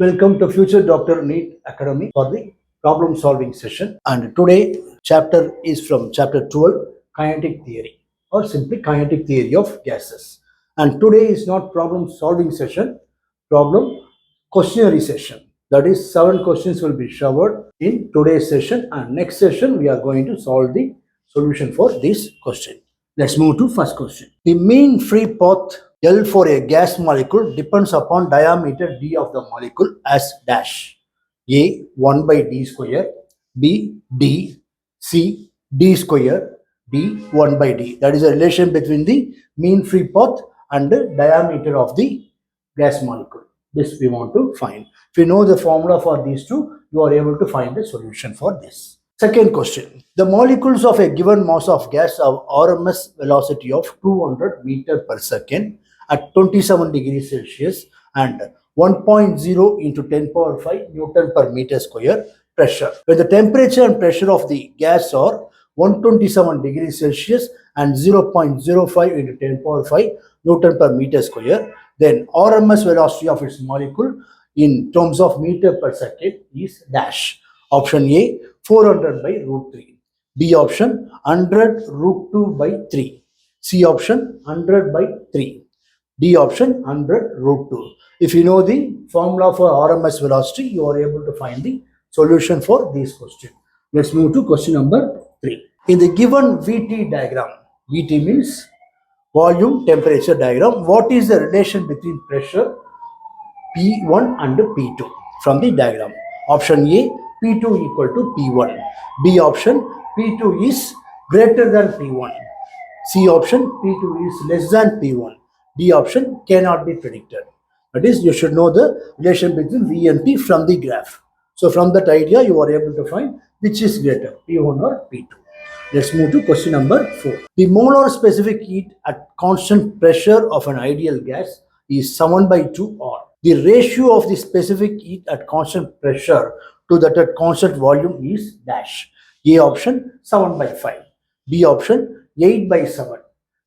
Welcome to Future Doctor NEET Academy for the problem solving session. And today chapter is from chapter 12, kinetic theory, or simply kinetic theory of gases. And today is not problem solving session, problem questionnaire session. That is 7 questions will be showered in today's session, and next session we are going to solve the solution for this question. Let's move to first question. The mean free path L for a gas molecule depends upon diameter d of the molecule as dash. A 1 by d square, B d, C d square, D 1 by d. That is a relation between the mean free path and the diameter of the gas molecule. This we want to find. If you know the formula for these two, you are able to find the solution for this. Second question. The molecules of a given mass of gas have r.m.s velocity of 200 meter per second at 27 degrees Celsius and 1.0 into 10 power 5 Newton per meter square pressure. When the temperature and pressure of the gas are 127 degrees Celsius and 0.05 into 10 power 5 Newton per meter square, then r.m.s velocity of its molecule in terms of meter per second is dash. Option A 400 by root 3. B option 100 root 2 by 3. C option 100 by 3. D option 100 root 2. If you know the formula for r.m.s velocity, you are able to find the solution for this question. Let's move to question number 3. In the given VT diagram, VT means volume temperature diagram, what is the relation between pressure P1 and P2 from the diagram? Option A P2 equal to P1. B option P2 is greater than P1. C option P2 is less than P1. D option cannot be predicted. That is, you should know the relation between V and P from the graph. So from that idea, you are able to find which is greater, P1 or P2. Let's move to question number 4. The molar specific heat at constant pressure of an ideal gas is 7 by 2 R. The ratio of the specific heat at constant pressure to that at constant volume is dash. A option 7 by 5. B option 8 by 7.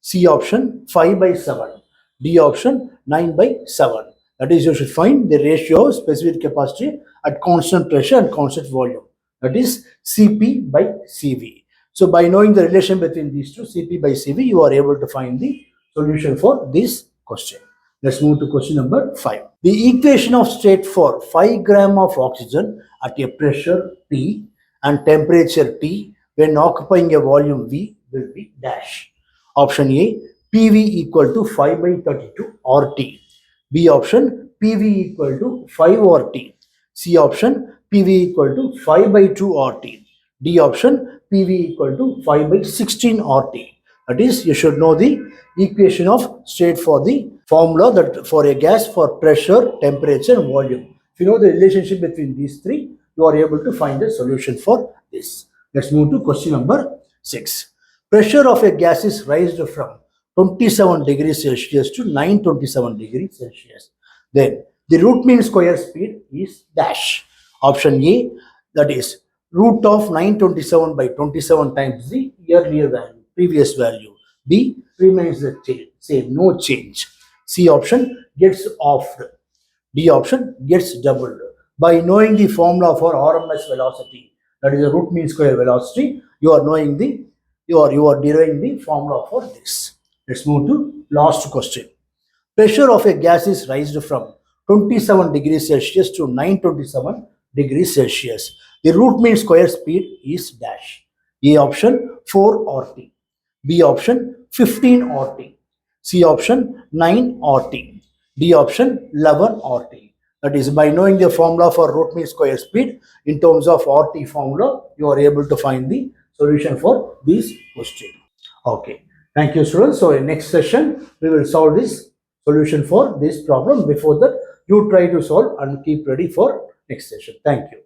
C option 5 by 7. D option 9 by 7. That is, you should find the ratio of specific capacity at constant pressure and constant volume. That is Cp by Cv. So by knowing the relation between these two, Cp by Cv, you are able to find the solution for this question. Let's move to question number 5. The equation of state for 5 gram of oxygen at a pressure P and temperature T when occupying a volume V will be dash. Option A, PV equal to 5 by 32 RT. B option, PV equal to 5 RT. C option, PV equal to 5 by 2 RT. D option, PV equal to 5 by 16 RT. That is, you should know the equation of state for the formula that for a gas for pressure, temperature and volume. If you know the relationship between these three, you are able to find the solution for this. Let's move to question number 6. Pressure of a gas is raised from 27 degrees Celsius to 927 degrees Celsius. Then the root mean square speed is dash. Option A, that is root of 927 by 27 times the earlier value, previous value. B remains the same, no change. C option gets offed. D option gets doubled. By knowing the formula for r.m.s velocity, that is the root mean square velocity, you are knowing the you are deriving the formula for this. Let's move to last question. Pressure of a gas is raised from 27 degrees Celsius to 927 degrees Celsius. The root mean square speed is dash. A option 4 RT. B option 15 RT. C option 9 RT. D option 11 RT. That is, by knowing the formula for root mean square speed in terms of RT formula, you are able to find the solution for this question. Okay. Thank you, students. So in next session, we will solve this solution for this problem. Before that, you try to solve and keep ready for next session. Thank you.